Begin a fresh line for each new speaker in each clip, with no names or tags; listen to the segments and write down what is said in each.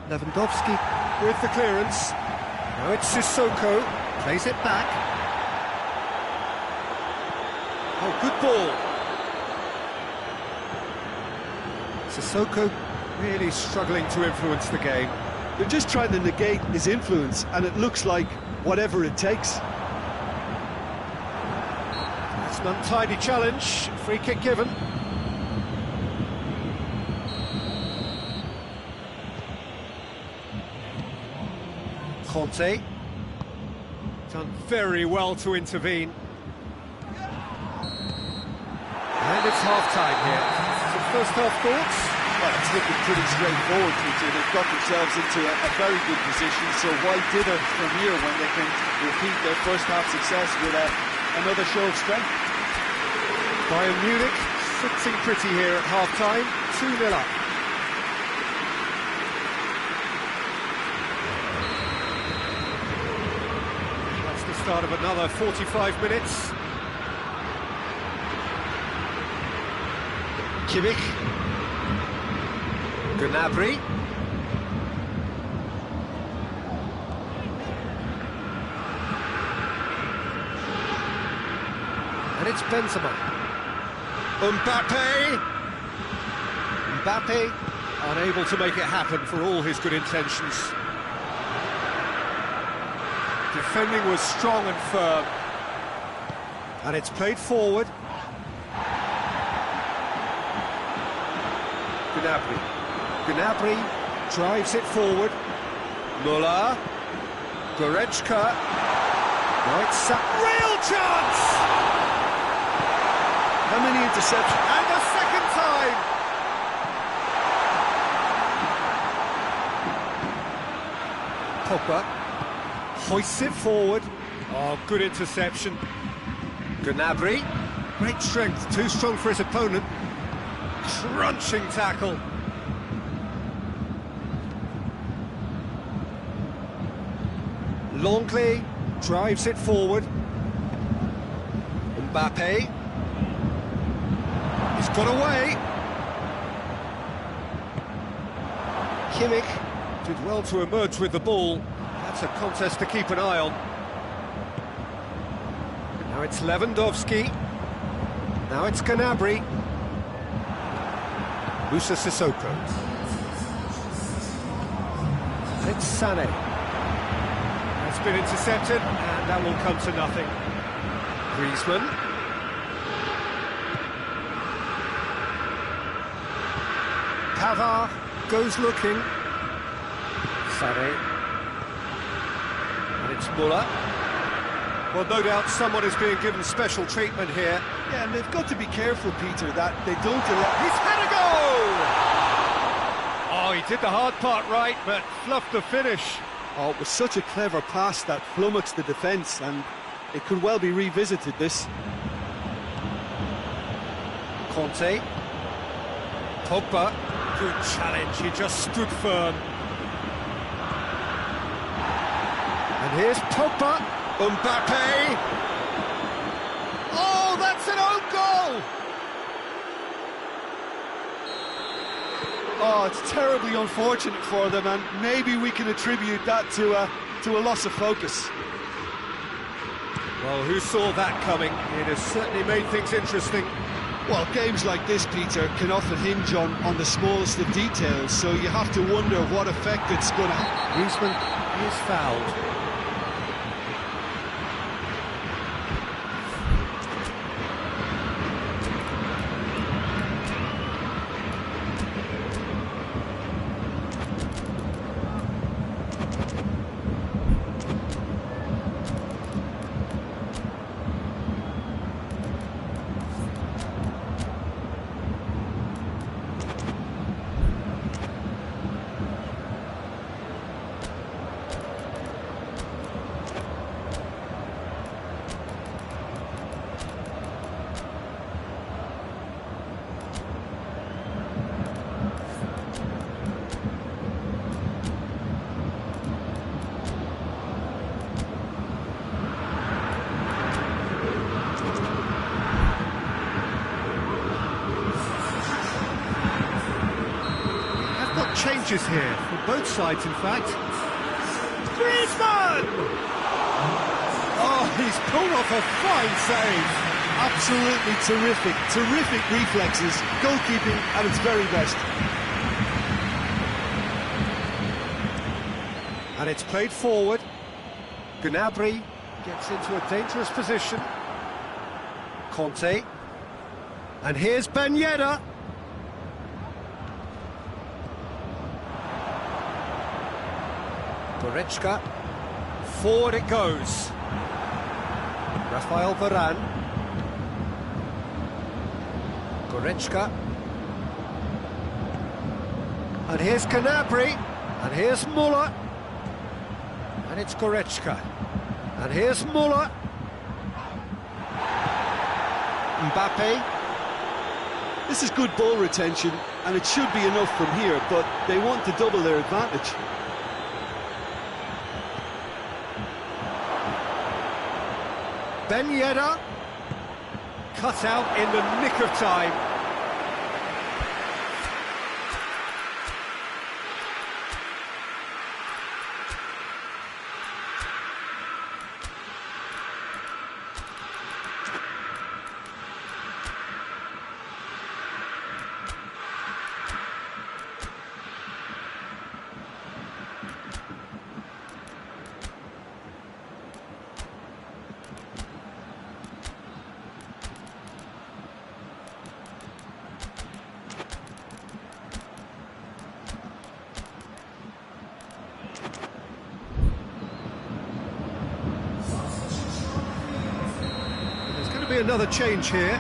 Lewandowski with the clearance. Now it's Sissoko, plays it back. Oh, good ball. Sissoko really struggling to influence the game.
They're just trying to negate his influence, and it looks like whatever it takes.
That's an untidy challenge, free kick given. Conte. Done very well to intervene. And it's half-time here. So first half thoughts?
Well, it's looking pretty straightforward, Peter. They've got themselves into a very good position, so why dither from here when they can repeat their first half success with another show of strength?
Bayern Munich sitting pretty here at half-time, 2-0 up. That's the start of another 45 minutes. Kimmich. Gnabry. And it's Benzema. Mbappe unable to make it happen for all his good intentions. Defending was strong and firm. And it's played forward. Gnabry drives it forward. Müller. Goretzka. Now it's a real chance!
How many interceptions?
And the second time! Pogba hoists it forward. Oh, good interception. Gnabry. Great strength, too strong for his opponent. Crunching tackle. Longley drives it forward. Mbappe. He's got away. Kimmich did well to emerge with the ball. That's a contest to keep an eye on. Now it's Lewandowski. Now it's Gnabry. Musa Sissoko. It's Sané. That's been intercepted, and that will come to nothing. Griezmann. Pavard goes looking. Sané. And it's Müller. Well, no doubt someone is being given special treatment here.
Yeah, and they've got to be careful, Peter, that they don't allow...
He's had a goal! Oh, he did the hard part right, but fluffed the finish.
Oh, it was such a clever pass that flummoxed the defence, and it could well be revisited, this.
Conte. Pogba. Good challenge, he just stood firm. And here's Pogba. Mbappe! Oh, that's an own goal!
Oh, it's terribly unfortunate for them, and maybe we can attribute that to a loss of focus.
Well, who saw that coming? It has certainly made things interesting.
Well, games like this, Peter, can often hinge on the smallest of details, so you have to wonder what effect it's going to have.
Griezmann is fouled. challenges here, for both sides in fact. Griezmann! Oh, he's pulled off a fine save.
Absolutely terrific, terrific reflexes, goalkeeping at its very best.
And it's played forward. Gnabry gets into a dangerous position. Conte. And here's Ben Yedder. Goretzka. Forward it goes. Rafael Varane. Goretzka. And here's Gnabry. And here's Muller. And it's Goretzka. And here's Muller. Mbappe.
This is good ball retention, and it should be enough from here, but they want to double their advantage.
Ben Yedder. Cut out in the nick of time. Be another change here.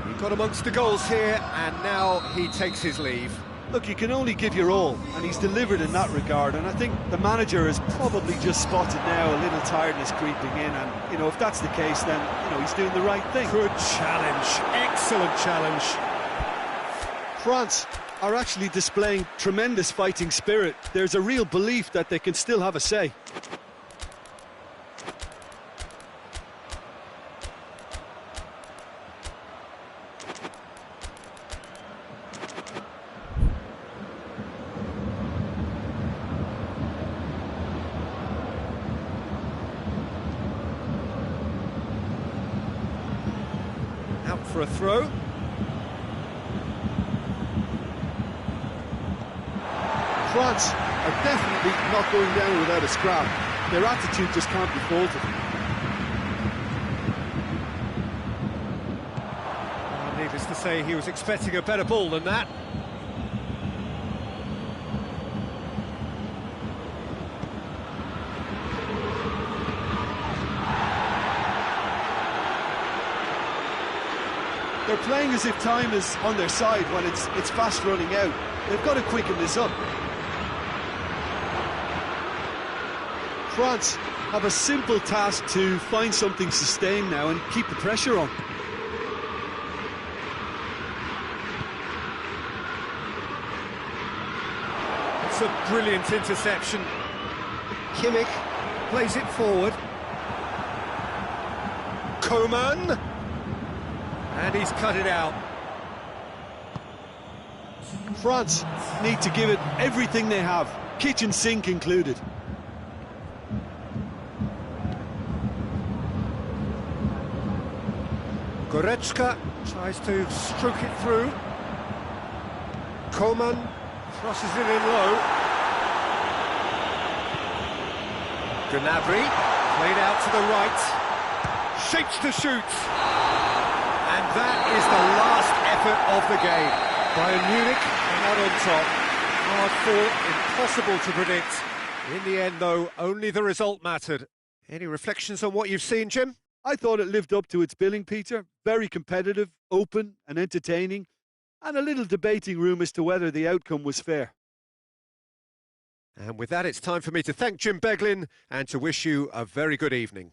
He got amongst the goals here, and now he takes his leave.
Look, you can only give your all, and he's delivered in that regard, and I think the manager has probably just spotted now a little tiredness creeping in, and, you know, if that's the case, then, you know, he's doing the right thing.
Good challenge, excellent challenge.
France are actually displaying tremendous fighting spirit. There's a real belief that they can still have a say.
Out for a throw.
France are definitely not going down without a scrap. Their attitude just can't be faulted.
Needless to say, he was expecting a better ball than that.
They're playing as if time is on their side when it's fast running out. They've got to quicken this up. France have a simple task to find something sustained now and keep the pressure on.
It's a brilliant interception. Kimmich plays it forward. Coman. And he's cut it out.
France need to give it everything they have, kitchen sink included.
Goretzka tries to stroke it through. Coman crosses it in low. Gnabry played out to the right. Shapes to shoot. And that is the last effort of the game. Bayern Munich are not on top. Hard fought, impossible to predict. In the end, though, only the result mattered. Any reflections on what you've seen, Jim?
I thought it lived up to its billing, Peter. Very competitive, open and entertaining, and a little debating room as to whether the outcome was fair.
And with that, it's time for me to thank Jim Beglin and to wish you a very good evening.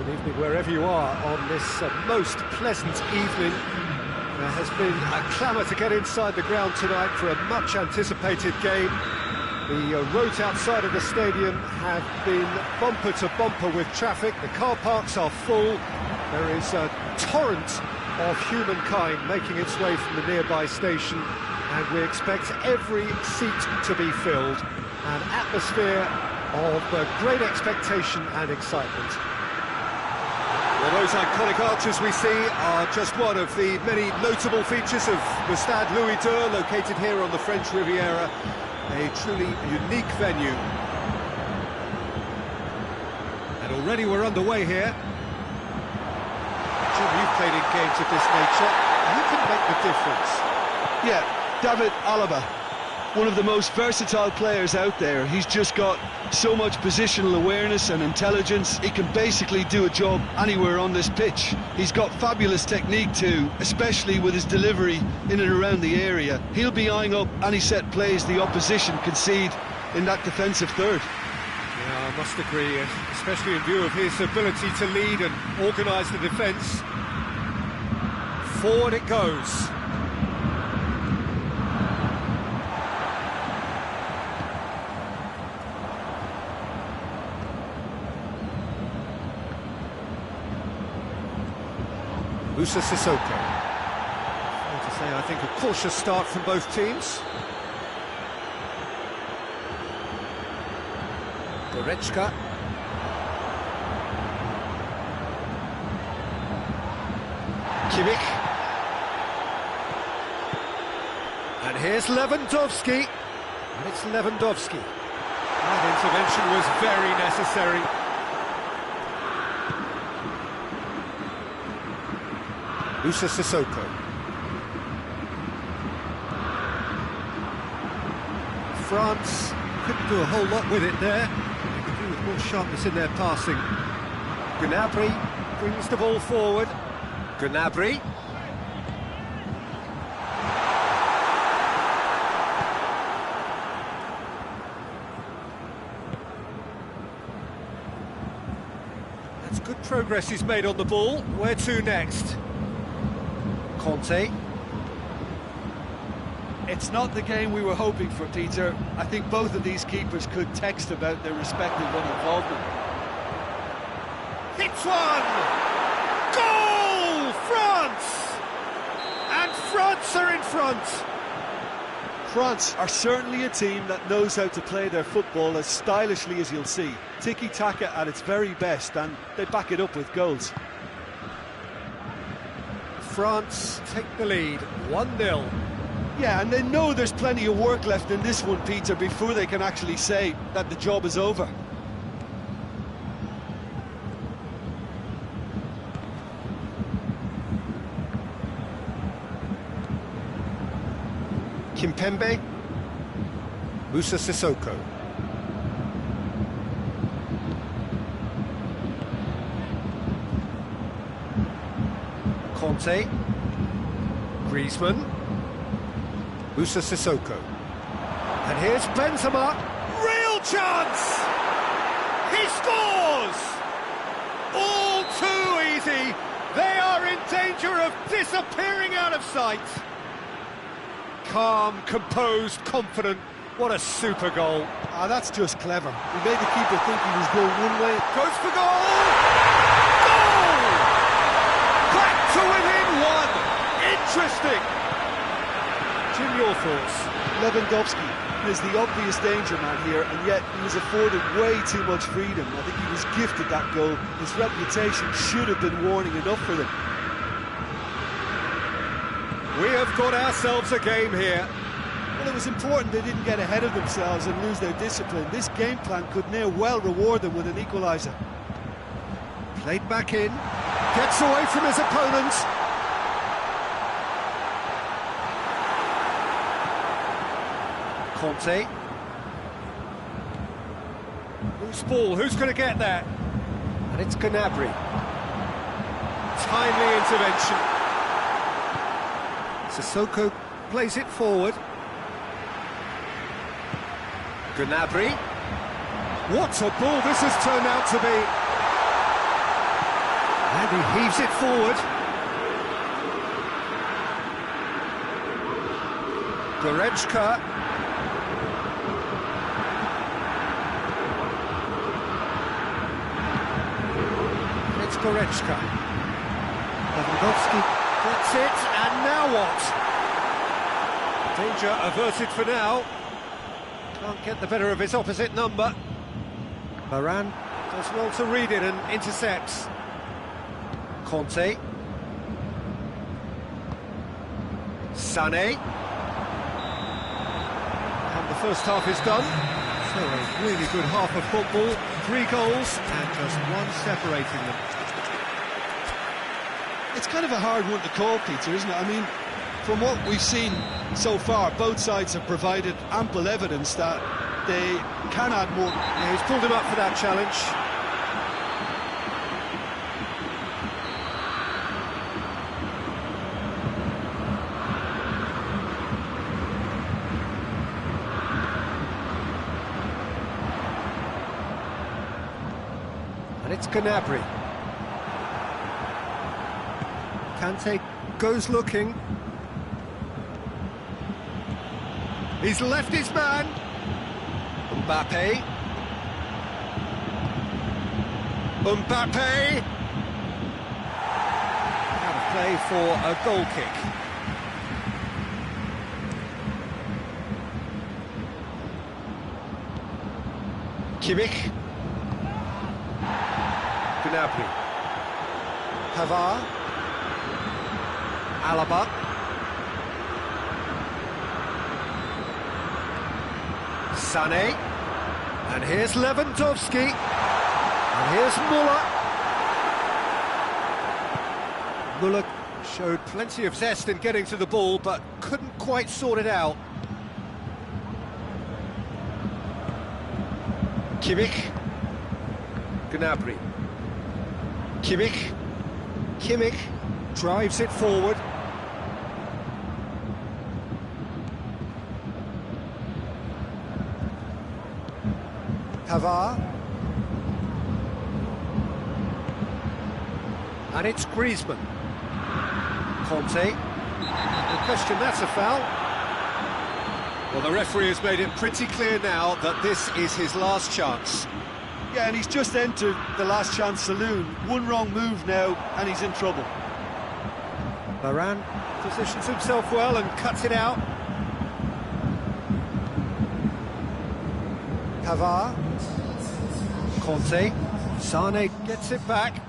Good evening wherever you are on this most pleasant evening. There has been a clamour to get inside the ground tonight for a much anticipated game. The roads outside of the stadium have been bumper to bumper with traffic. The car parks are full. There is a torrent of humankind making its way from the nearby station, and we expect every seat to be filled. An atmosphere of great expectation and excitement. Well, those iconic arches we see are just one of the many notable features of the Stade Louis II, located here on the French Riviera, a truly unique venue. And already we're underway here. Jim, you've played in games of this nature. Who can make the difference?
Yeah, David Alaba, one of the most versatile players out there. He's just got so much positional awareness and intelligence. He can basically do a job anywhere on this pitch. He's got fabulous technique too, especially with his delivery in and around the area. He'll be eyeing up any set plays the opposition concede in that defensive third.
Yeah, I must agree, especially in view of his ability to lead and organise the defence. Forward it goes. Moussa Sissoko. Fair to say, I think a cautious start from both teams. Goretzka. Kimmich. And here's Lewandowski. And it's Lewandowski. That intervention was very necessary. Moussa Sissoko. France couldn't do a whole lot with it there. They could do with more sharpness in their passing. Gnabry brings the ball forward. Gnabry. That's good progress he's made on the ball. Where to next? Conte.
It's not the game we were hoping for, Peter. I think both of these keepers could text about their respective involvement.
Hits one! Goal! France! And France are in front!
France are certainly a team that knows how to play their football as stylishly as you'll see. Tiki-taka at its very best, and they back it up with goals.
France take the lead, 1-0.
Yeah, and they know there's plenty of work left in this one, Peter, before they can actually say that the job is over.
Kimpembe. Moussa Sissoko. Conte. Griezmann. Musa Sissoko. And here's Benzema. Real chance! He scores! All too easy. They are in danger of disappearing out of sight. Calm, composed, confident. What a super goal.
Ah, that's just clever. He made the keeper think he was going one way.
Goes for goal! Goal! Back to within one. Interesting. Jim, your thoughts?
Lewandowski is the obvious danger man here, and yet he was afforded way too much freedom. I think he was gifted that goal. His reputation should have been warning enough for them.
We have got ourselves a game here.
Well, it was important they didn't get ahead of themselves and lose their discipline. This game plan could now well reward them with an equaliser.
Played back in, gets away from his opponents. Conte. Loose ball, who's going to get that? And it's Gnabry. Timely intervention. Sissoko plays it forward. Gnabry. What a ball this has turned out to be. And he heaves it forward. Goretzka. It's Goretzka. Lewandowski gets it, and now what? Danger averted for now. Can't get the better of his opposite number. Varane does well to read it and intercepts. Conte. Sané. And the first half is done. So a really good half of football. 3 goals and just one separating them.
It's kind of a hard one to call, Peter, isn't it? I mean, from what we've seen so far, both sides have provided ample evidence that they can add more.
Yeah, he's pulled him up for that challenge. And it's Gnabry. Kante goes looking. He's left his man. Mbappe. Out of play for a goal kick. Kimmich. Gnabry. Pavard. Alaba. Sané. And here's Lewandowski. And here's Müller. Müller showed plenty of zest in getting to the ball, but couldn't quite sort it out. Kimmich. Gnabry. Kimmich drives it forward. Pavard. And it's Griezmann. Conte. No question, that's a foul. Well, the referee has made it pretty clear now that this is his last chance.
Yeah, and he's just entered the last chance saloon. One wrong move now, and he's in trouble.
Varane positions himself well and cuts it out. Pavard. Conte. Sané gets it back.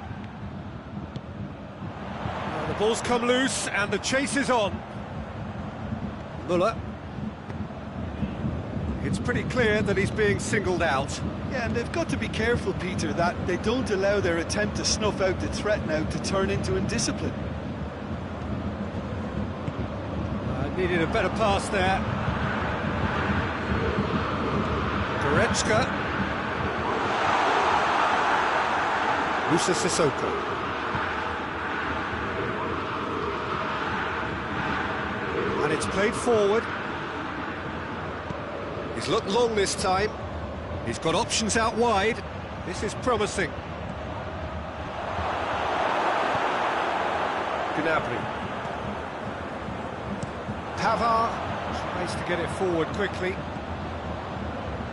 Now the ball's come loose and the chase is on. Müller. It's pretty clear that he's being singled out.
Yeah, and they've got to be careful, Peter, that they don't allow their attempt to snuff out the threat now to turn into indiscipline.
Needed a better pass there. Goretzka. Musa Sissoko. And it's played forward. He's looked long this time. He's got options out wide. This is promising. Gnabry. Pavard tries to get it forward quickly.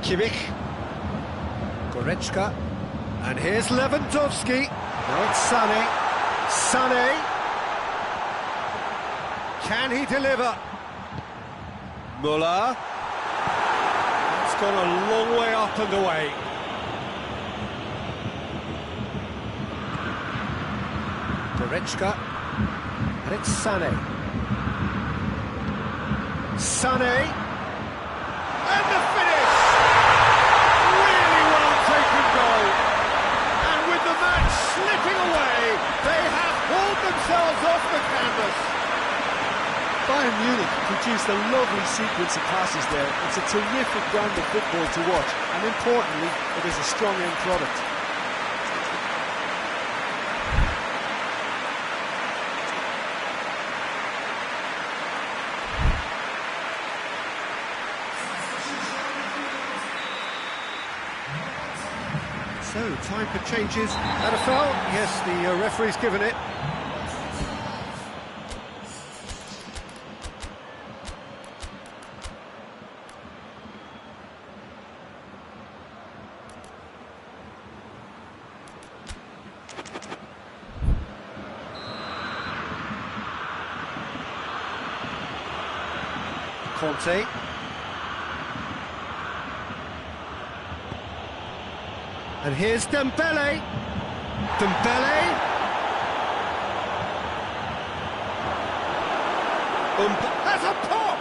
Kimmich. Goretzka. And here's Lewandowski. Now it's Sané. Sané. Can he deliver? Muller. It's gone a long way up and away. Goretzka. And it's Sané. Sané. And the finish! Really well taken goal. And with the match slipping away, they have hauled themselves off the canvas.
Bayern Munich produced a lovely sequence of passes there. It's a terrific brand of football to watch, and importantly, it is a strong end product.
So, time for changes. And a foul? Yes, the referee's given it. Conte. And here's Dembele. Dembele. Has a pop!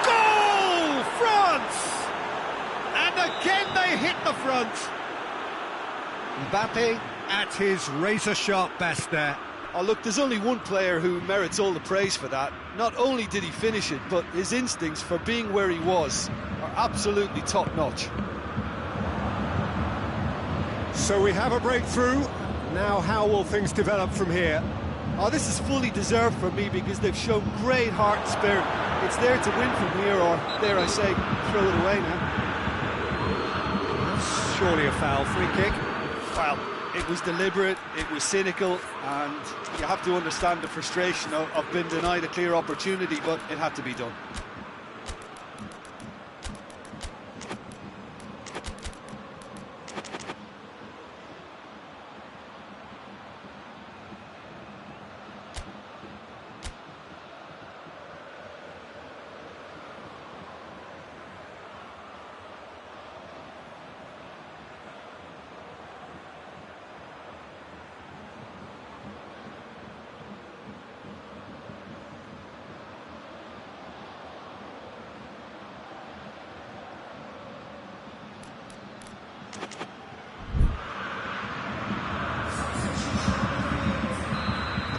Goal! France! And again they hit the front. Mbappe at his razor-sharp best there.
Oh, look, there's only one player who merits all the praise for that. Not only did he finish it, but his instincts for being where he was are absolutely top-notch.
So we have a breakthrough. Now how will things develop from here?
Oh, this is fully deserved for me because they've shown great heart and spirit. It's there to win from here, or, dare I say, throw it away now.
That's surely a foul. Free kick.
Well, it was deliberate, it was cynical, and you have to understand the frustration of being denied a clear opportunity, but it had to be done.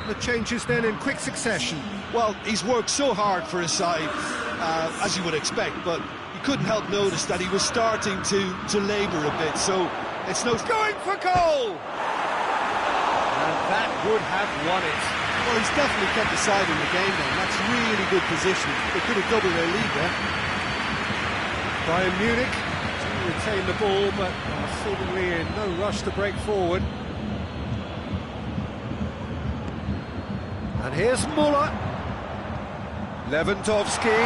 The changes then in quick succession.
Well, he's worked so hard for his side, as you would expect, but you couldn't help notice that he was starting to labour a bit, so it's no...
Going for goal! And that would have won it.
Well, he's definitely kept the side in the game then. That's really good positioning. They could have doubled their lead there.
Bayern Munich to retain the ball, but are seemingly in no rush to break forward. And here's Muller. Lewandowski.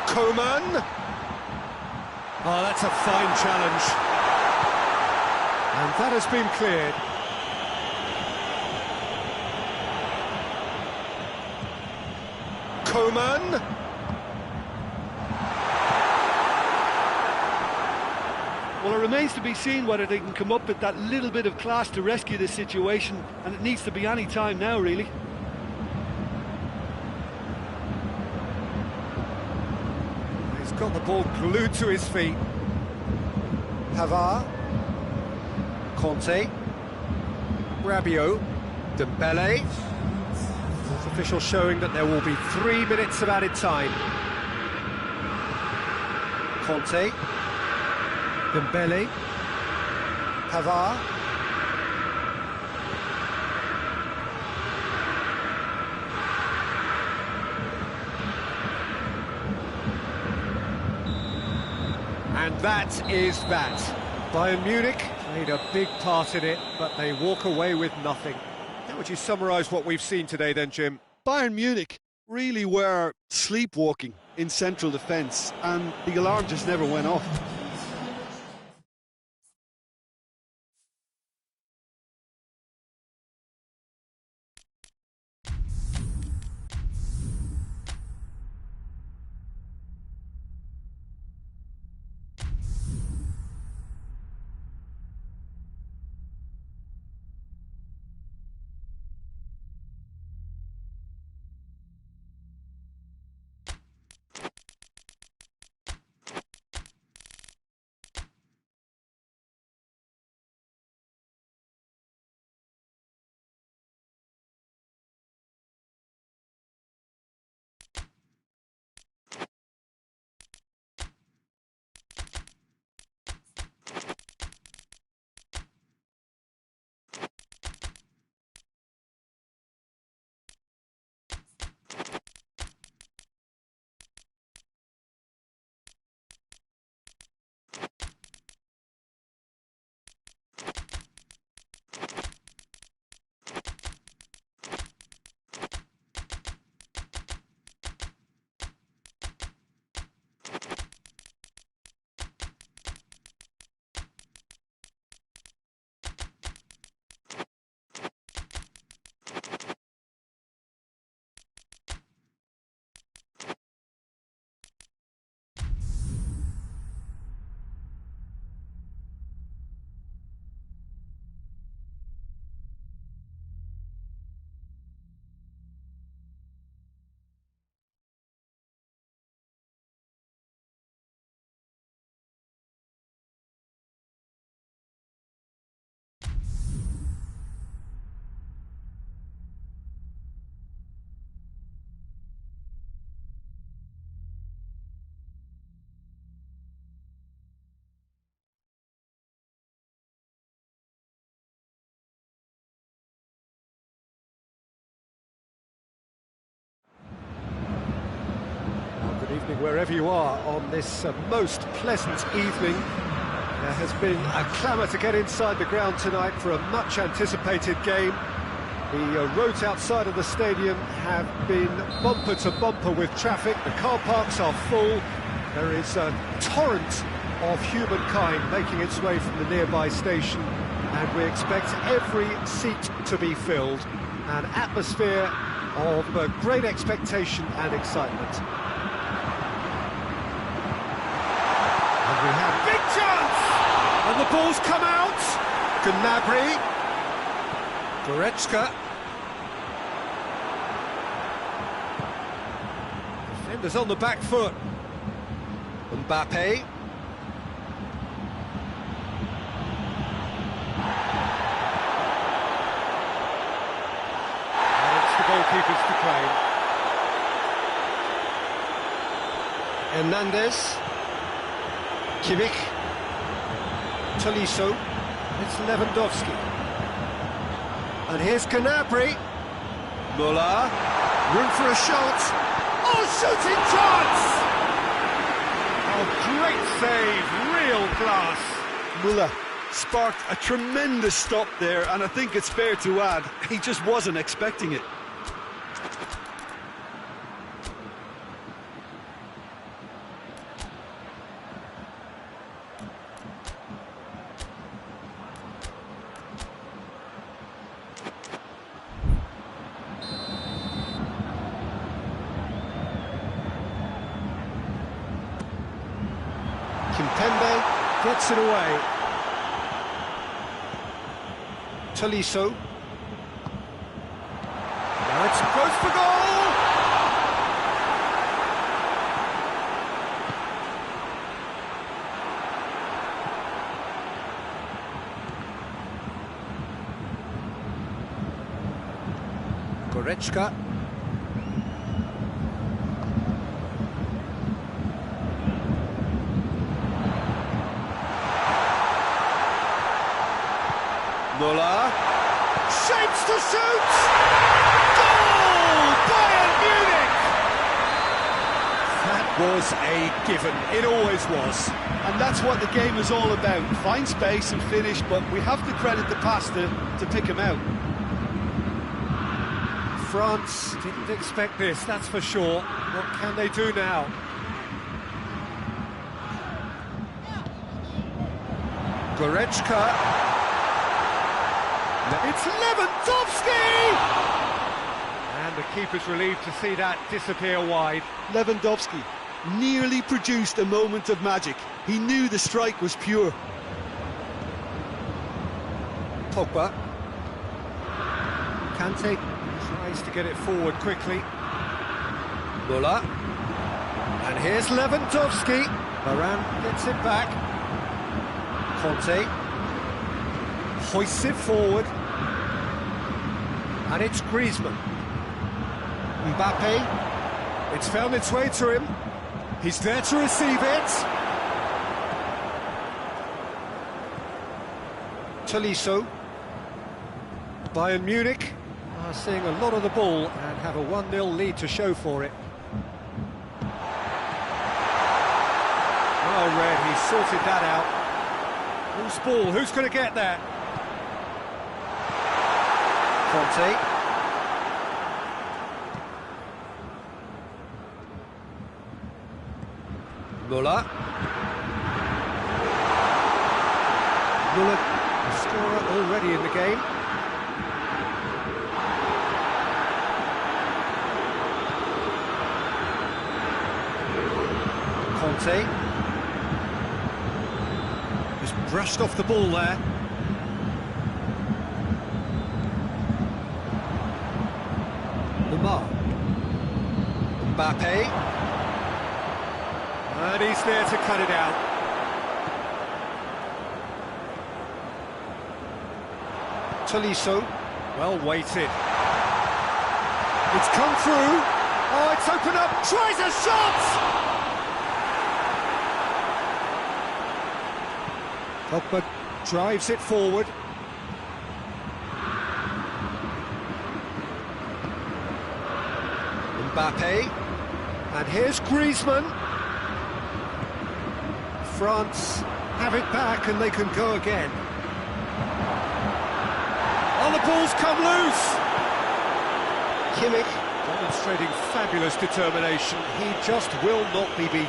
Coman. Oh, that's a fine challenge. And that has been cleared. Coman.
Well, it remains to be seen whether they can come up with that little bit of class to rescue this situation, and it needs to be any time now, really.
He's got the ball glued to his feet. Pavard. Conte. Rabiot. Dembele. Fourth official showing that there will be 3 minutes of added time. Conte. Dembele. Pavard. And that is that. Bayern Munich played a big part in it, but they walk away with nothing. How would you summarise what we've seen today then, Jim?
Bayern Munich really were sleepwalking in central defence, and the alarm just never went off.
Good evening wherever you are on this most pleasant evening. There has been a clamour to get inside the ground tonight for a much anticipated game. The roads outside of the stadium have been bumper to bumper with traffic. The car parks are full. There is a torrent of humankind making its way from the nearby station, and we expect every seat to be filled. An atmosphere of great expectation and excitement. And we have big chance! And the ball's come out! Gnabry. Goretzka. Defenders on the back foot. Mbappe. And it's the goalkeepers to claim. Hernandez. Kimmich. Tolisso. It's Lewandowski. And here's Gnabry. Müller. Room for a shot. Oh, shooting chance! Oh, great save, real class.
Müller sparked a tremendous stop there, and I think it's fair to add, he just wasn't expecting it.
Kimpembe gets it away. Tolisso. Now it's goes for goal! Goretzka. Müller, shapes to shoot! Goal! Bayern Munich! That was a given. It always was.
And that's what the game is all about. Find space and finish, but we have to credit the passer to pick him out.
France didn't expect this, that's for sure. What can they do now? Goretzka. It's Lewandowski! And the keeper's relieved to see that disappear wide.
Lewandowski nearly produced a moment of magic. He knew the strike was pure.
Pogba. Kante tries to get it forward quickly. Muller. And here's Lewandowski. Varane gets it back. Conte hoists it forward. And it's Griezmann. Mbappe. It's found its way to him. He's there to receive it. Tolisso. Bayern Munich are seeing a lot of the ball and have a 1-0 lead to show for it. Oh, Red, he sorted that out. Whose ball? Who's going to get that? Conte. Muller. Muller, the scorer already in the game. Conte. Just brushed off the ball there. Lamar. Mbappe. And he's there to cut it out. Tolisso, well weighted. It's come through. Oh, it's opened up. Tries a shot! Pogba drives it forward. Mbappe. And here's Griezmann. France have it back and they can go again. Oh, the ball's come loose! Kimmich demonstrating fabulous determination. He just will not be beaten.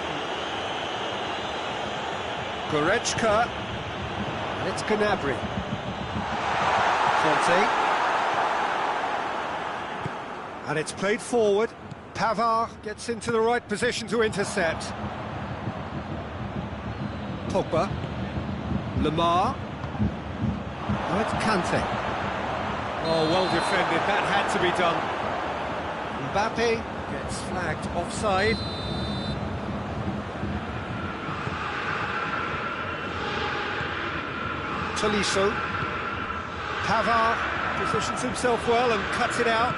Goretzka. And it's Gnabry. Conte. And it's played forward. Pavard gets into the right position to intercept. Pogba. Lamar. Oh, it's Kante. Oh, well defended, that had to be done. Mbappe gets flagged offside. Tolisso. Pavard positions himself well and cuts it out.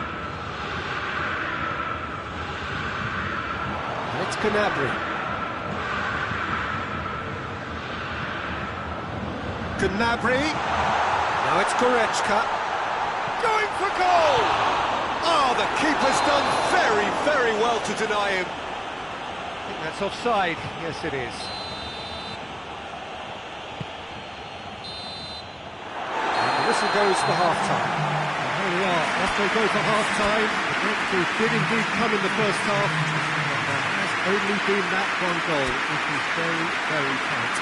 And it's Gnabry. Gnabry. Now it's Goretzka. Going for goal! Oh, the keeper's done very, very well to deny him. I think that's offside. Yes, it is. And the whistle goes for half-time. And here we are, off they go for half-time. The breakthrough did indeed come in the first half, but there has only been that one goal, which is very, very tight.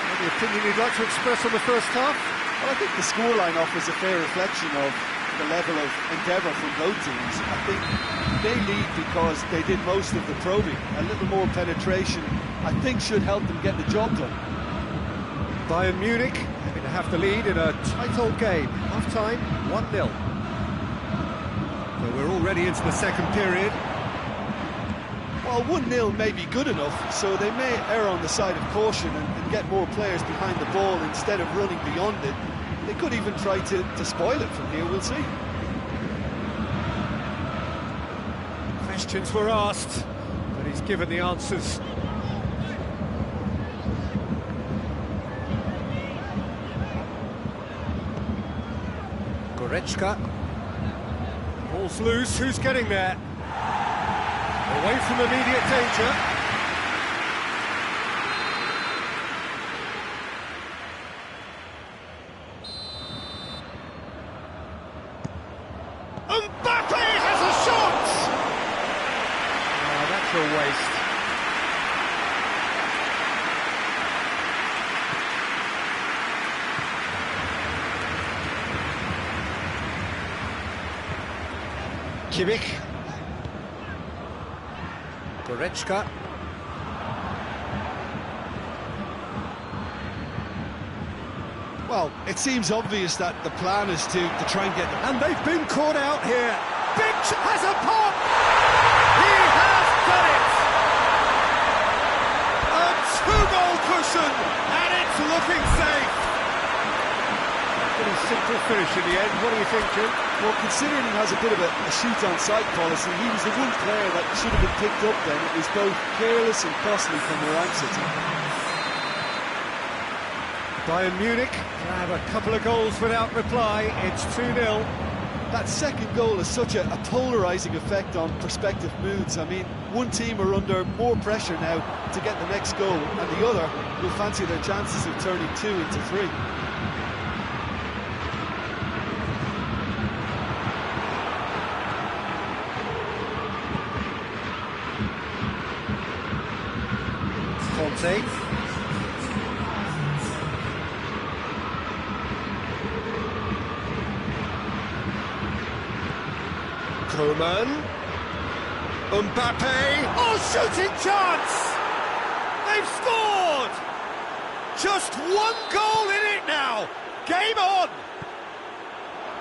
Any opinion you'd like to express on the first half?
Well, I think the scoreline offers a fair reflection of the level of endeavour from both teams. I think they lead because they did most of the probing. A little more penetration, I think, should help them get the job done.
Bayern Munich having to have the lead in a tight old game. Half-time, 1-0. So we're already into the second period.
Well, 1-0 may be good enough, so they may err on the side of caution and get more players behind the ball instead of running beyond it. They could even try to spoil it from here, we'll see.
Questions were asked, but he's given the answers. Goretzka. Ball's loose, who's getting there? Away from immediate danger. Mbappe has a shot! Oh, that's a waste. Kimmich. Goretzka.
Well, it seems obvious that the plan is to try and get them.
And they've been caught out here. Bitch has a pop! He has done it! A two-goal cushion, and it's looking safe. Pretty simple finish in the end. What do you think, Jim?
Well, considering he has a bit of a shoot-on-sight policy, he was the one player that should have been picked up then. It was both careless and costly from Moran City.
Bayern Munich have a couple of goals without reply. It's 2-0.
That second goal has such a polarising effect on prospective moods. I mean, one team are under more pressure now to get the next goal, and the other will fancy their chances of turning 2 into 3.
Conte. Coman. Mbappe. Oh, shooting chance! They've scored! Just one goal in it now. Game on!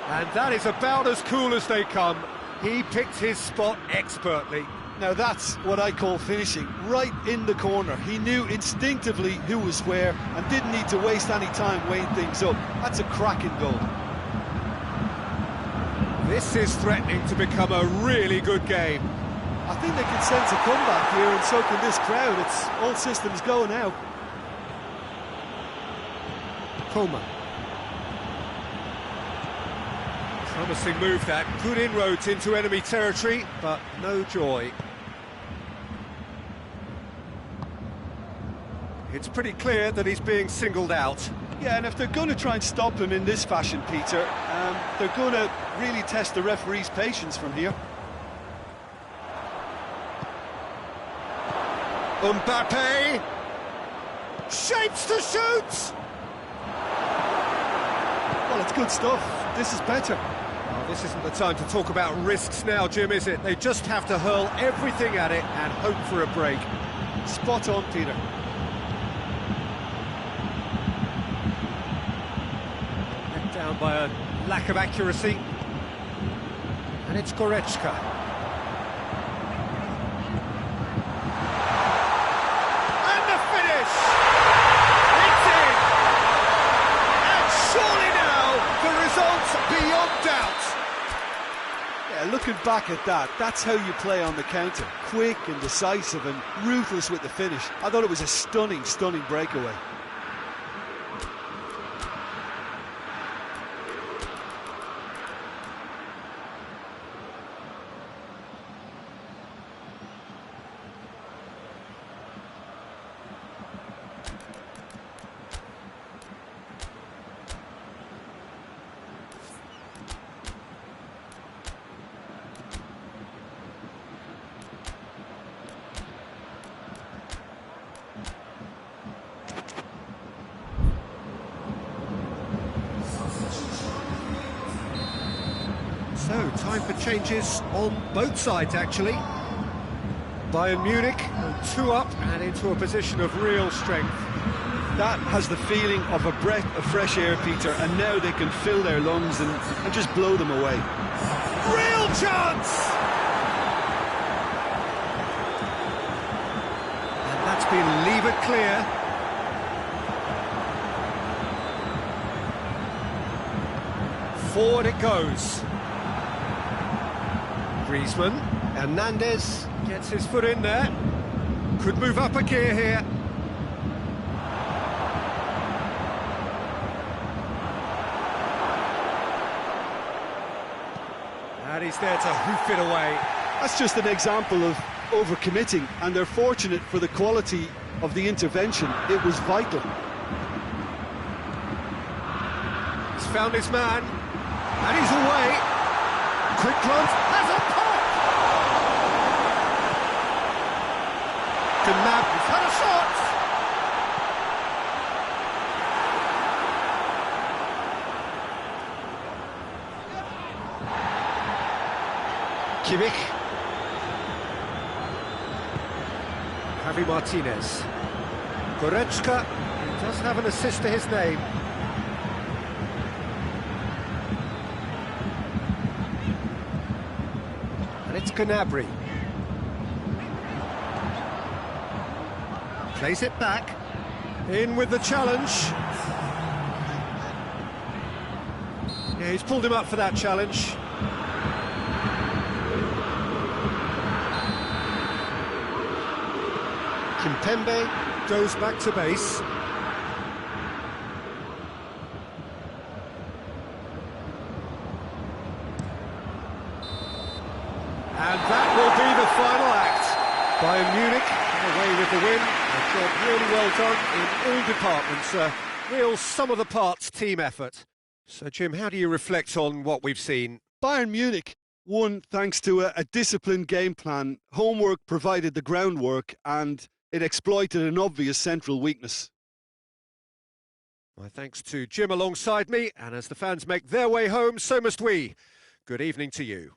And that is about as cool as they come. He picked his spot expertly.
Now that's what I call finishing, right in the corner. He knew instinctively who was where and didn't need to waste any time weighing things up. That's a cracking goal.
This is threatening to become a really good game.
I think they can sense a comeback here, and so can this crowd. It's all systems go now.
Coman. Promising move that, good inroads into enemy territory, but no joy. It's pretty clear that he's being singled out.
Yeah, and if they're going to try and stop him in this fashion, Peter, they're going to really test the referee's patience from here.
Mbappe! Shapes to shoot!
Well, it's good stuff. This is better.
Oh, this isn't the time to talk about risks now, Jim, is it? They just have to hurl everything at it and hope for a break.
Spot on, Peter.
Let down by a lack of accuracy. And it's Goretzka. And the finish! It's in! And surely now, the result's beyond doubt.
Yeah, looking back at that, that's how you play on the counter. Quick and decisive and ruthless with the finish. I thought it was a stunning, stunning breakaway.
So, time for changes on both sides, actually. Bayern Munich, 2 up and into a position of real strength.
That has the feeling of a breath of fresh air, Peter, and now they can fill their lungs and just blow them away.
Real chance! And that's been levered clear. Forward it goes. Griezmann, Hernandez gets his foot in there. Could move up a gear here. And he's there to hoof it away.
That's just an example of overcommitting, and they're fortunate for the quality of the intervention. It was vital.
He's found his man, and he's away. Quick glance, has a pop! Gnabry's had a shot! Kimmich. Javi Martinez. Goretzka, who does have an assist to his name. And it's Gnabry. Plays it back. In with the challenge. Yeah, he's pulled him up for that challenge. Kimpembe goes back to base. And that will be the final act. Bayern Munich away with the win. A job really well done in all departments. A real sum-of-the-parts team effort. So, Jim, how do you reflect on what we've seen?
Bayern Munich won thanks to a disciplined game plan. Homework provided the groundwork, and it exploited an obvious central weakness.
My thanks to Jim alongside me, and as the fans make their way home, so must we. Good evening to you.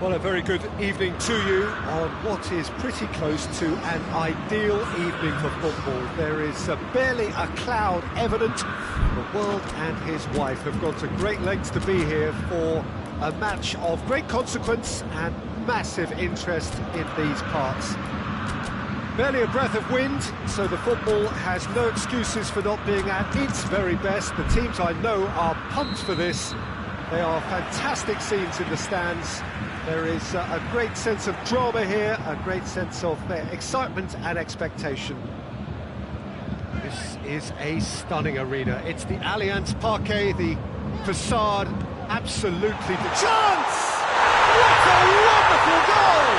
Well, a very good evening to you on what is pretty close to an ideal evening for football. There is barely a cloud evident. The world and his wife have gone to great lengths to be here for a match of great consequence and massive interest in these parts. Barely a breath of wind, so the football has no excuses for not being at its very best. The teams I know are pumped for this. They are fantastic scenes in the stands. There is a great sense of drama here, a great sense of excitement and expectation. This is a stunning arena. It's the Allianz Parquet, the facade, absolutely the chance! What a wonderful goal!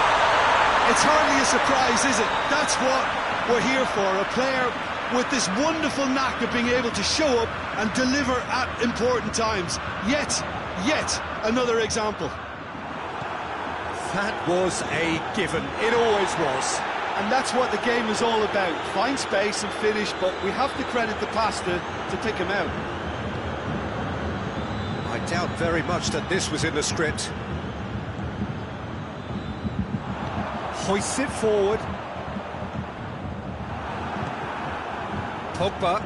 It's hardly a surprise, is it? That's what we're here for, a player with this wonderful knack of being able to show up and deliver at important times. Yet another example.
That was a given, it always was.
And that's what the game is all about. Find space and finish, but we have to credit the passer to pick him out.
I doubt very much that this was in the script. Hoists it forward. Pogba.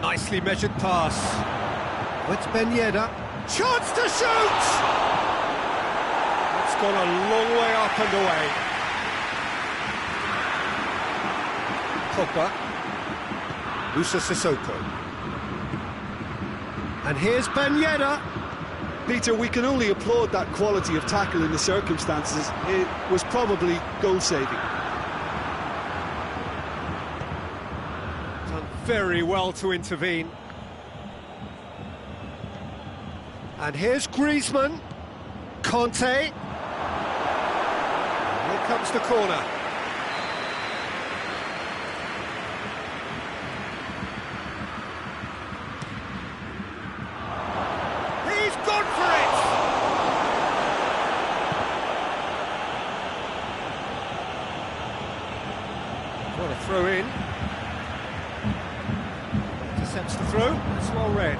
Nicely measured pass. It's Ben Yedder. Chance to shoot! It's gone a long way up and away. Pogba. Musa Sissoko. And here's Ben Yedder.
Peter, we can only applaud that quality of tackle in the circumstances. It was probably goal-saving.
Done very well to intervene. And here's Griezmann. Conte. Here comes the corner. He's gone for it! What a throw in. Intercepts the throw. That's well read.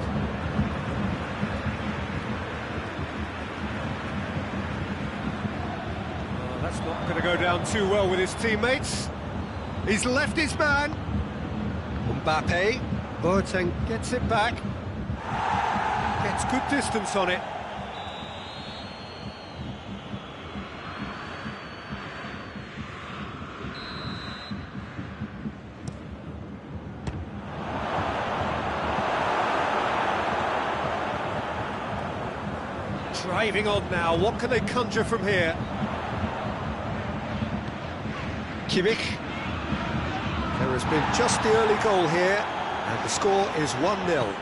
That's not going to go down too well with his teammates. He's left his man. Mbappe. Boateng gets it back. Gets good distance on it. Driving on now. What can they conjure from here? Kimmich. There has been just the early goal here, and the score is 1-0.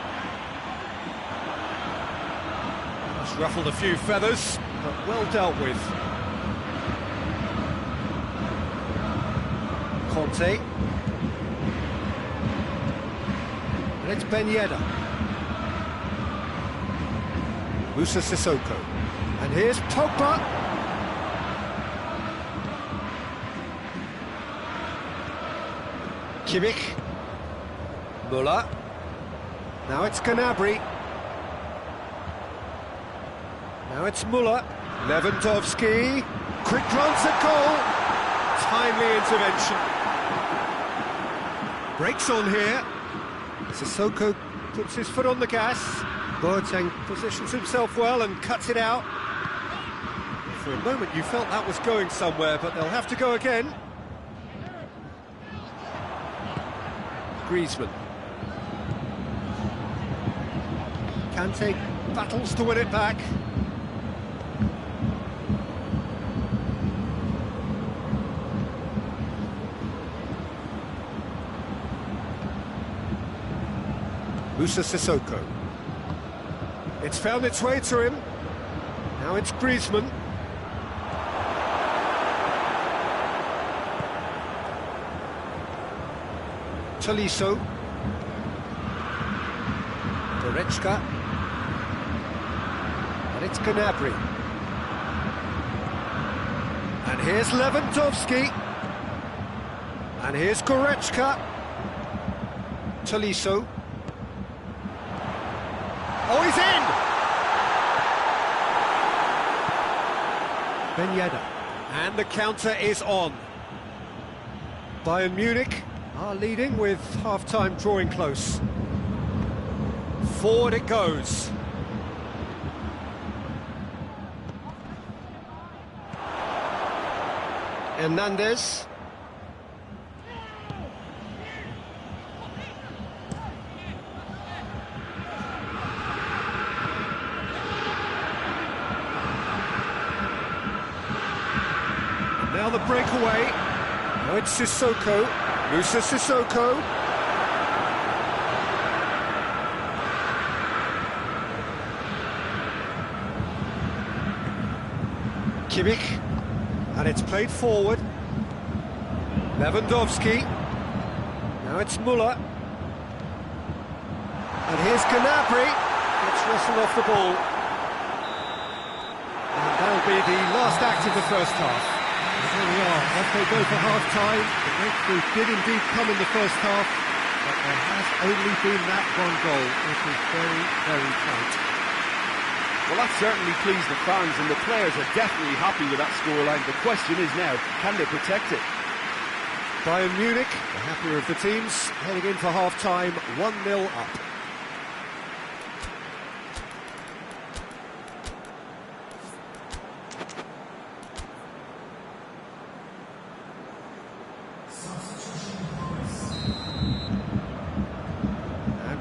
It's ruffled a few feathers, but well dealt with. Conte. And it's Ben Yedder. Musa Sissoko. And here's Pogba. Kimmich. Müller. Now it's Gnabry. Now it's Müller. Lewandowski. Quick glance at goal. Timely intervention. Breaks on here. Sissoko puts his foot on the gas. Boateng positions himself well and cuts it out. For a moment you felt that was going somewhere, but they'll have to go again. Griezmann. Kante battles to win it back. Musa Sissoko. It's found its way to him. Now it's Griezmann. Tolisso. Goretzka. And it's Gnabry. And here's Lewandowski. And here's Goretzka. Tolisso. Oh, he's in! Ben Yedder. And the counter is on. Bayern Munich are leading with half-time drawing close. Forward it goes.
Hernandez.
Now the breakaway. Now it's Sissoko. Musa Sissoko. Kimmich. And it's played forward. Lewandowski. Now it's Muller. And here's Gnabry. It's wrestled off the ball. And that'll be the last act of the first half. There we are, off they go for half-time. The breakthrough did indeed come in the first half, but there has only been that one goal, which is very, very tight.
Well, that certainly pleased the fans, and the players are definitely happy with that scoreline. The question is now, can they protect it?
Bayern Munich, the happier of the teams, heading in for half-time, 1-0 up.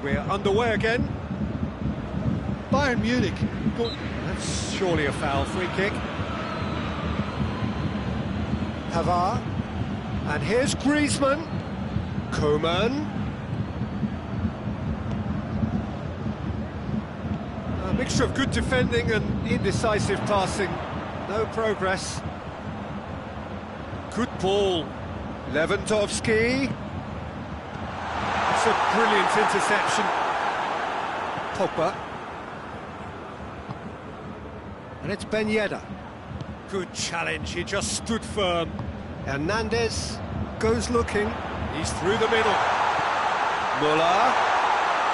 We're underway again.
Bayern Munich.
That's surely a foul. Free kick. Pavard. And here's Griezmann. Coman. A mixture of good defending and indecisive passing. No progress. Good ball. Lewandowski. A brilliant interception. Pogba. And it's Ben Yedder. Good challenge, he just stood firm. Hernandez goes looking. He's through the middle. Muller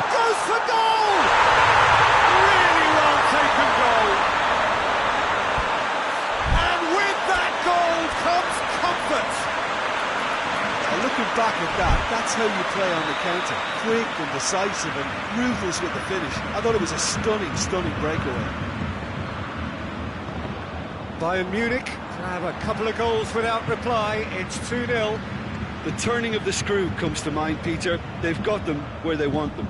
goes for goal! Really well taken goal. And with that goal comes comfort.
Looking back at that, that's how you play on the counter. Quick and decisive and ruthless with the finish. I thought it was a stunning, stunning breakaway.
Bayern Munich have a couple of goals without reply. It's 2-0.
The turning of the screw comes to mind, Peter. They've got them where they want them.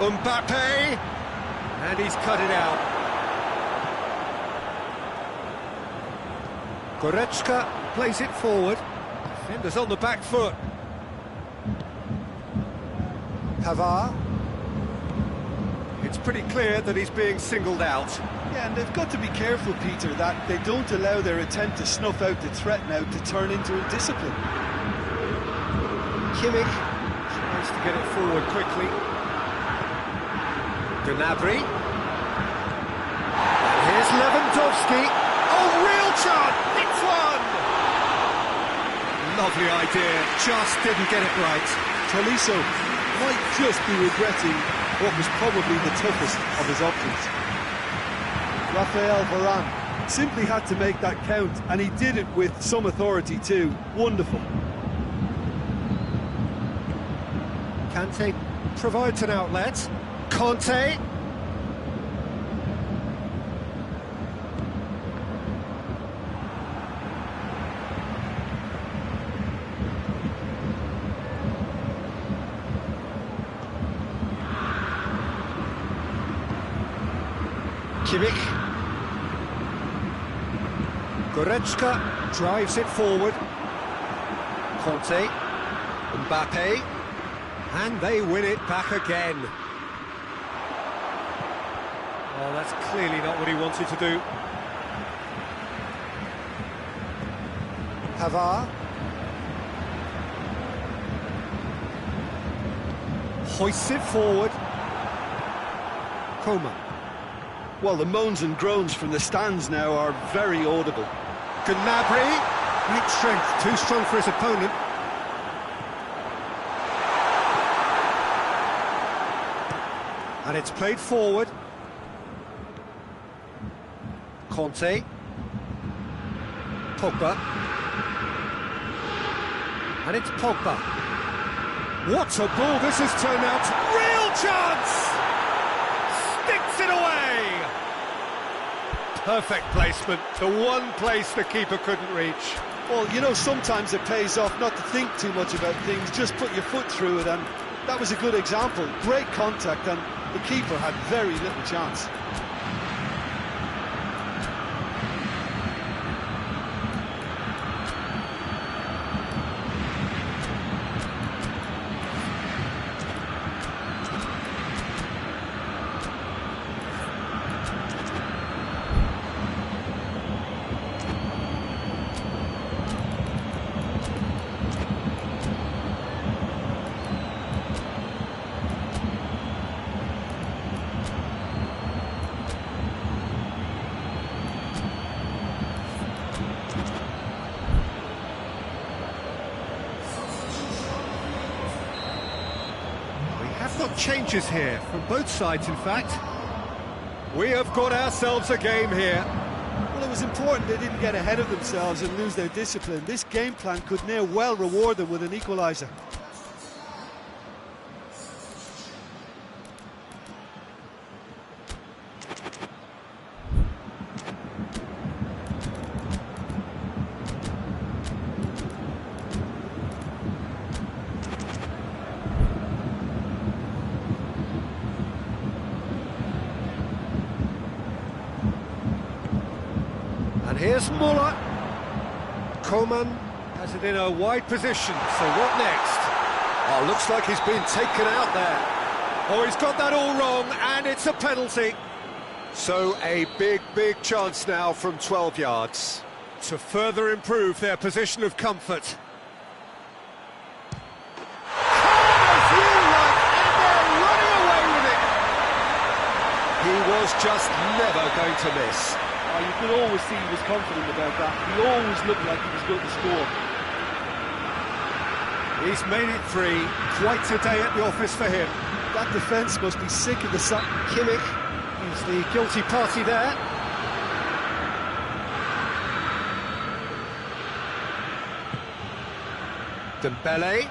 Mbappe! And he's cut it out. Goretzka plays it forward. Defenders on the back foot. Pavard. It's pretty clear that he's being singled out.
Yeah, and they've got to be careful, Peter, that they don't allow their attempt to snuff out the threat now to turn into a discipline.
Kimmich tries to get it forward quickly. Gnabry. And here's Lewandowski. Oh, real chance! It's one! Lovely idea, just didn't get it right.
Tolisso might just be regretting what was probably the toughest of his options. Raphael Varane simply had to make that count, and he did it with some authority too. Wonderful.
Kante provides an outlet. Conte. Kimmich. Goretzka drives it forward. Conte. Mbappe. And they win it back again. Oh, that's clearly not what he wanted to do. Pavard. Hoists it forward. Coman.
Well, the moans and groans from the stands now are very audible.
Gnabry, great strength, too strong for his opponent. And it's played forward. Conte. Pogba. And it's Pogba. What a ball this has turned out! Real chance! Sticks it away! Perfect placement, the one place the keeper couldn't reach.
Well, you know, sometimes it pays off not to think too much about things, just put your foot through it, and that was a good example. Great contact, and the keeper had very little chance.
Got changes here from both sides, in fact. We have got ourselves a game here.
Well, it was important they didn't get ahead of themselves and lose their discipline. This game plan could now well reward them with an equaliser.
And here's Muller. Coman has it in a wide position, so what next? Oh, looks like he's been taken out there. Oh, he's got that all wrong, and it's a penalty. So a big chance now from 12 yards to further improve their position of comfort. He was just never going to miss.
Oh, you could always see he was confident about that. He always looked like he was going to score.
He's made it 3. Quite a day at the office for him.
That defence must be sick of the sun.
Kimmich is the guilty party there. Dembele.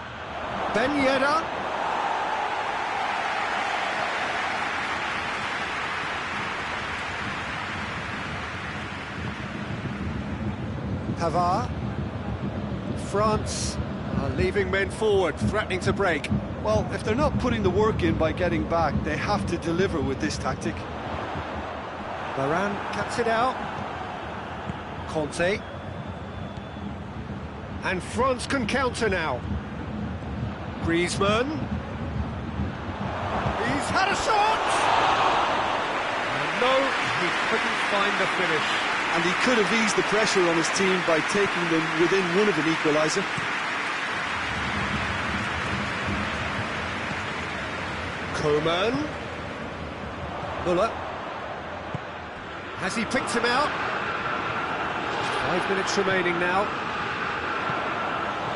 Ben Yedder. Pavard. France are leaving men forward, threatening to break.
Well, if they're not putting the work in by getting back, they have to deliver with this tactic.
Varane cuts it out. Conte. And France can counter now. Griezmann. He's had a shot! And no, he couldn't find the finish.
And he could have eased the pressure on his team by taking them within one of an equaliser.
Coman. Muller. Has he picked him out? Just 5 minutes remaining now.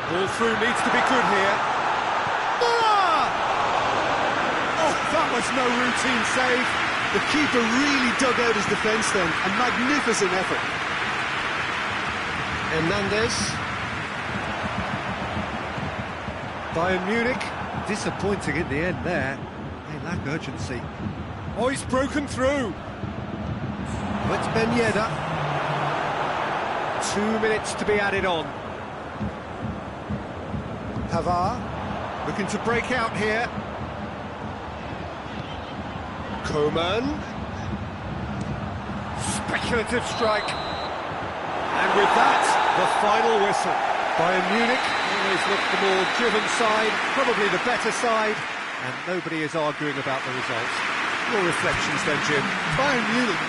Ball through needs to be good here. Muller! Oh, that was no routine save.
The keeper really dug out his defence then. A magnificent effort.
Hernandez. Bayern Munich, disappointing in the end there. They lack urgency. Oh, he's broken through. Oh, it's Ben Yedder. 2 minutes to be added on. Pavard, looking to break out here. Coman. Speculative strike. And with that, the final whistle. Bayern Munich always looked the more driven side, probably the better side, and nobody is arguing about the results. Your reflections then, Jim?
Bayern Munich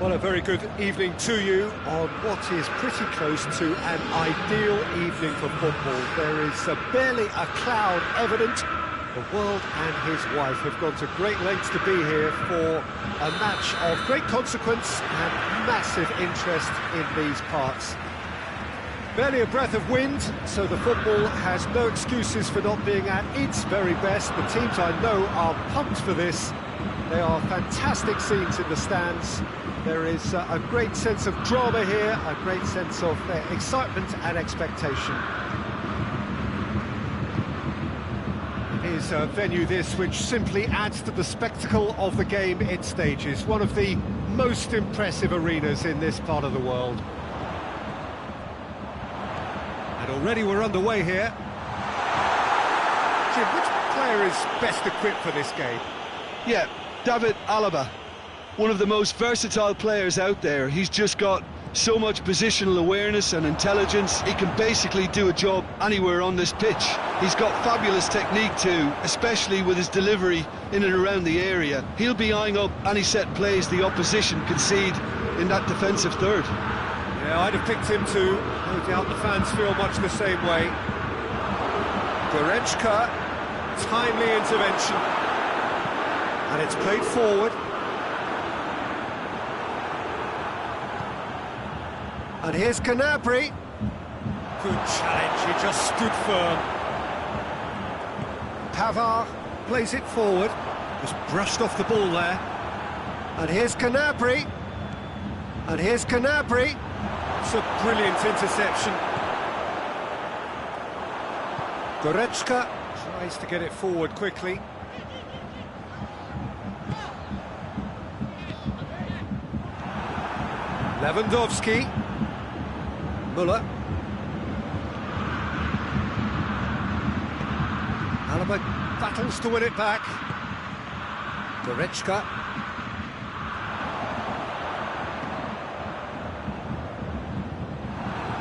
Well, a very good evening to you on what is pretty close to an ideal evening for football. There is barely a cloud evident. The world and his wife have gone to great lengths to be here for a match of great consequence and massive interest in these parts. Barely a breath of wind, so the football has no excuses for not being at its very best. The teams I know are pumped for this. They are fantastic scenes in the stands. There is a great sense of drama here, a great sense of excitement and expectation. It is a venue this which simply adds to the spectacle of the game it stages. One of the most impressive arenas in this part of the world. And already we're underway here. Jim, which player is best equipped for this game?
Yeah, David Alaba, one of the most versatile players out there. He's just got so much positional awareness and intelligence. He can basically do a job anywhere on this pitch. He's got fabulous technique too, especially with his delivery in and around the area. He'll be eyeing up any set plays the opposition concede in that defensive third.
Yeah, I'd have picked him too. No doubt the fans feel much the same way. Goretzka, timely intervention. And it's played forward. And here's Gnabry. Good challenge, he just stood firm. Pavard plays it forward. Just brushed off the ball there. And here's Gnabry. And here's Gnabry. It's a brilliant interception. Goretzka tries to get it forward quickly. Lewandowski. Müller. Alaba battles to win it back. Goretzka.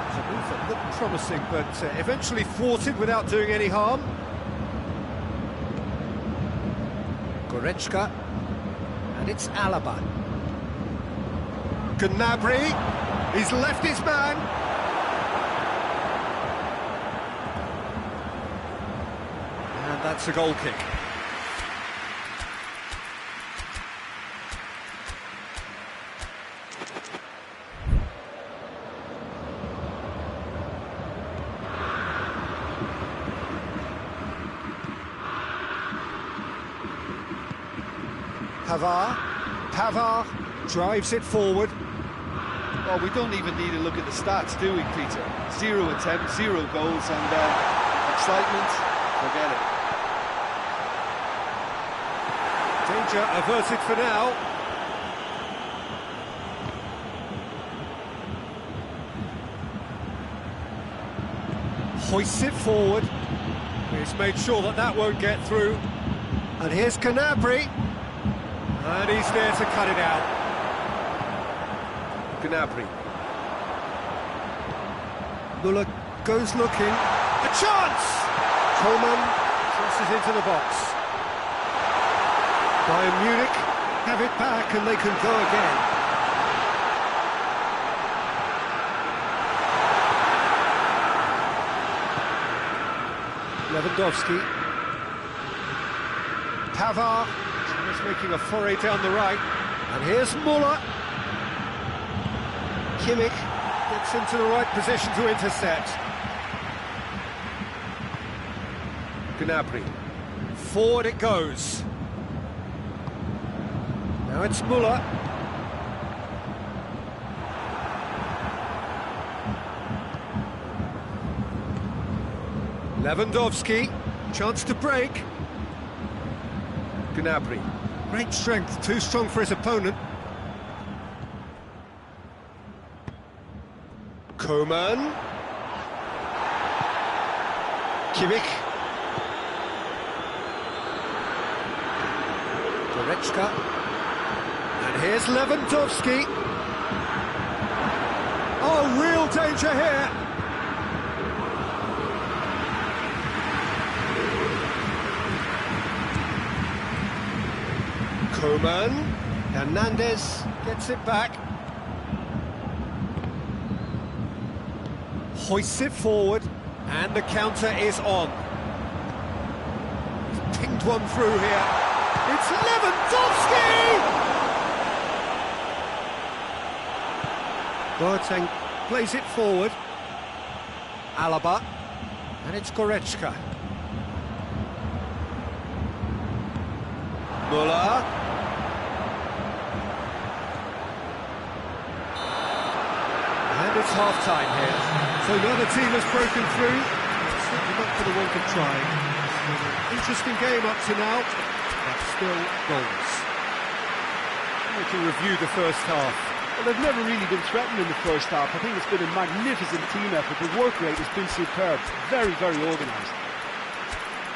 It's a move that looked promising, but eventually thwarted without doing any harm. Goretzka. And it's Alaba. Gnabry. He's left his man. And that's a goal kick. Pavard drives it forward.
Well, we don't even need to look at the stats, do we, Peter? 0 attempts, 0 goals, and excitement, forget it.
Danger averted for now. Hoists it forward. He's made sure that that won't get through. And here's Gnabry. And he's there to cut it out. Gnabry. Müller goes looking. A chance! Coleman crosses into the box. Bayern Munich have it back and they can go again. Lewandowski. Pavard is making a foray down the right. And here's Müller. Kimmich gets into the right position to intercept. Gnabry. Forward it goes. Now it's Müller. Lewandowski. Chance to break. Gnabry. Great strength, too strong for his opponent. Coman. Kimmich. Goretzka. And here's Lewandowski. Oh, real danger here. Coman. Hernandez gets it back. Hoists it forward, and the counter is on. He's pinged one through here. It's Lewandowski! Boateng plays it forward. Alaba, and it's Goretzka. Muller. And it's half-time here. So another team has broken through. It's certainly not for the want of trying. Interesting game up to now, but still goals.
We can review the first half. Well, they've never really been threatened in the first half. I think it's been a magnificent team effort. The work rate has been superb. Very, very organised.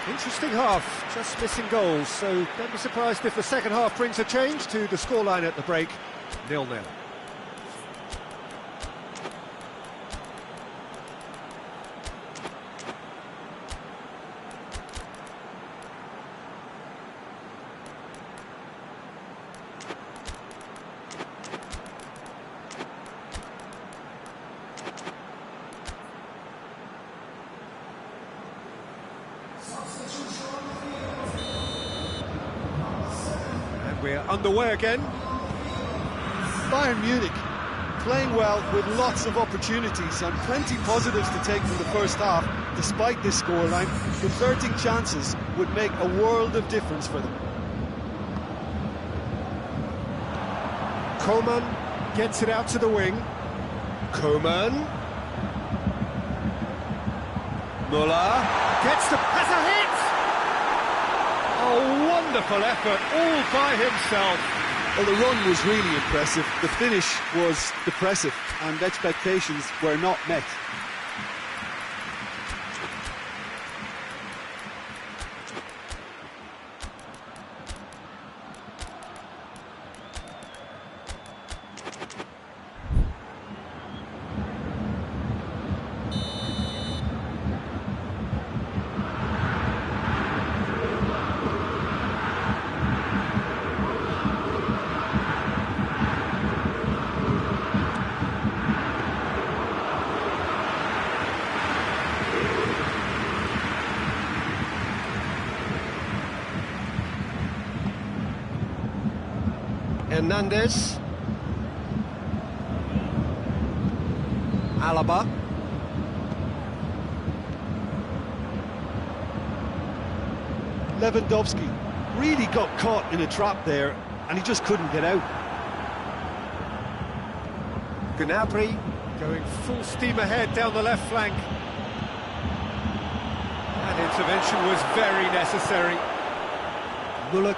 Interesting half, just missing goals, so don't be surprised if the second half brings a change to the scoreline at the break, 0-0. We're underway again.
Bayern Munich playing well with lots of opportunities and plenty positives to take from the first half. Despite this scoreline, converting chances would make a world of difference for them.
Coman gets it out to the wing. Coman. Muller gets the has a hit! A wonderful effort, all by himself.
Well, the run was really impressive. The finish was depressive, and expectations were not met.
Hernandez. Alaba.
Lewandowski really got caught in a trap there, and he just couldn't get out.
Gnabry going full steam ahead down the left flank. That intervention was very necessary. Muller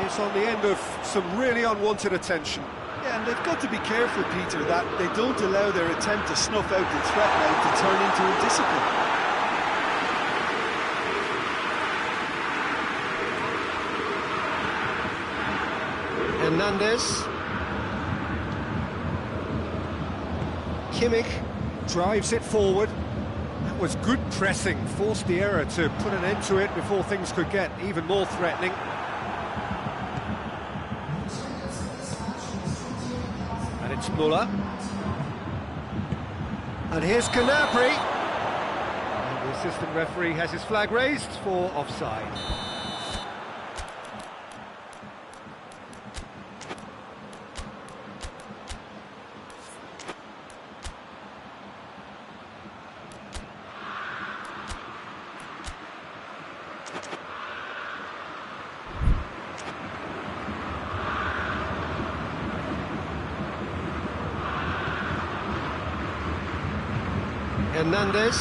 is on the end of some really unwanted attention.
Yeah, and they've got to be careful, Peter, that they don't allow their attempt to snuff out the threat now to turn into a discipline.
Hernandez. Kimmich drives it forward. That was good pressing, forced the error to put an end to it before things could get even more threatening. And it's Muller. And here's Gnabry. And the assistant referee has his flag raised for offside. Hernandez.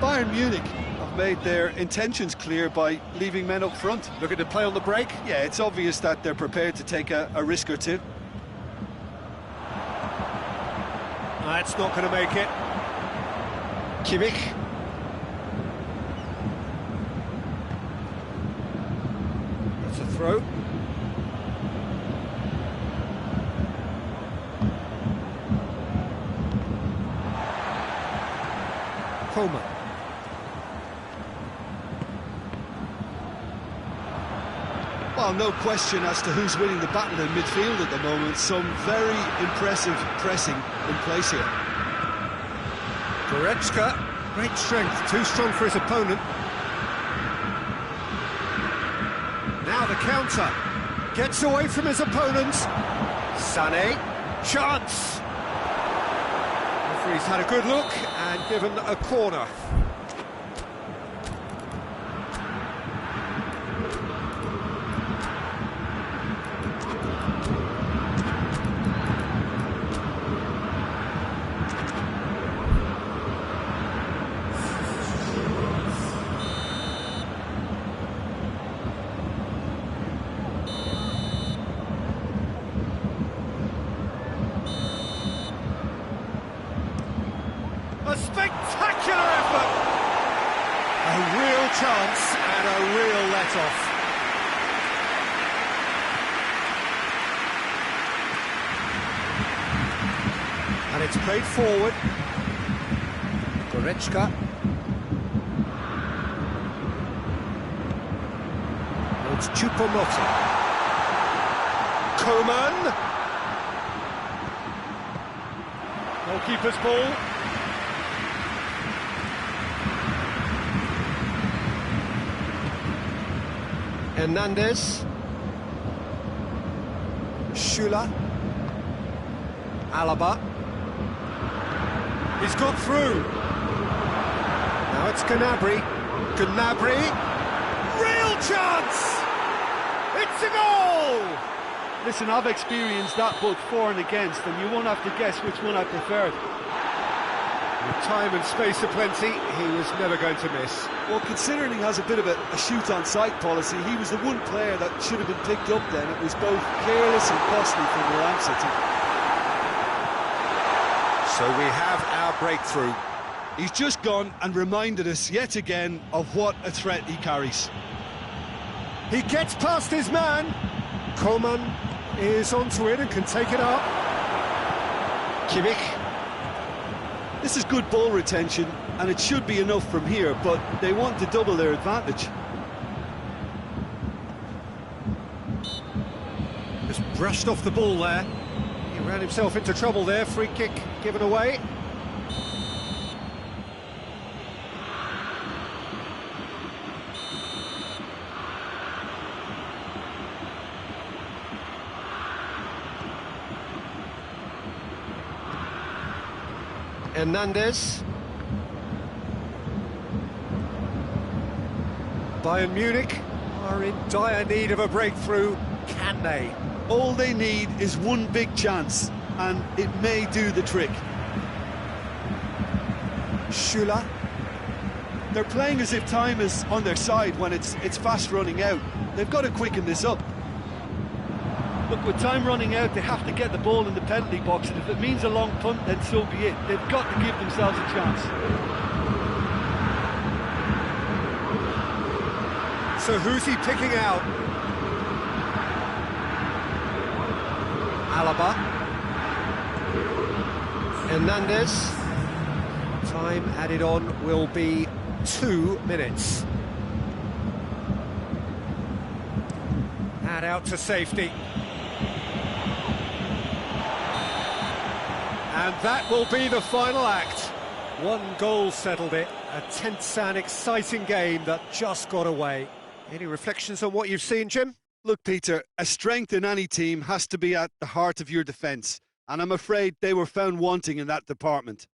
Bayern Munich have made their intentions clear by leaving men up front.
Looking to play on the break.
Yeah, it's obvious that they're prepared to take a risk or two.
That's not going to make it. Kimmich. That's a throw. Coman.
Well, Well, no question as to who's winning the battle in midfield at the moment. Some very impressive pressing in place here.
Goretzka, great strength, too strong for his opponent. Now the counter, gets away from his opponent. Sané, chance. Referee's had a good look and given a corner. A spectacular effort! A real chance and a real let-off. And it's played forward. Goretzka. It's Choupo-Moting. Coman. Goalkeeper's ball. Hernandez, Schüller, Alaba, he's got through, now it's Gnabry, real chance, it's a goal!
Listen, I've experienced that both for and against, and you won't have to guess which one I preferred.
With time and space aplenty, he was never going to miss.
Well, considering he has a bit of a shoot-on-sight policy, he was the one player that should have been picked up then. It was both careless and costly from the City.
So we have our breakthrough.
He's just gone and reminded us yet again of what a threat he carries.
He gets past his man. Coman is onto it and can take it up. Kimmich.
This is good ball retention, and it should be enough from here, but they want to double their advantage.
Just brushed off the ball there. He ran himself into trouble there. Free kick given away. Hernandez. Bayern Munich are in dire need of a breakthrough. Can they?
All they need is one big chance, and it may do the trick.
Schüller.
They're playing as if time is on their side when it's fast running out. They've got to quicken this up.
Look, with time running out, they have to get the ball in the penalty box, and if it means a long punt, then so be it. They've got to give themselves a chance.
So who's he picking out? Alaba. Hernandez. Time added on will be 2 minutes. And out to safety. And that will be the final act. One goal settled it. A tense and exciting game that just got away. Any reflections on what you've seen, Jim?
Look, Peter, a strength in any team has to be at the heart of your defence, and I'm afraid they were found wanting in that department.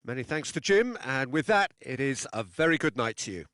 Many thanks to Jim, and with that, it is a very good night to you.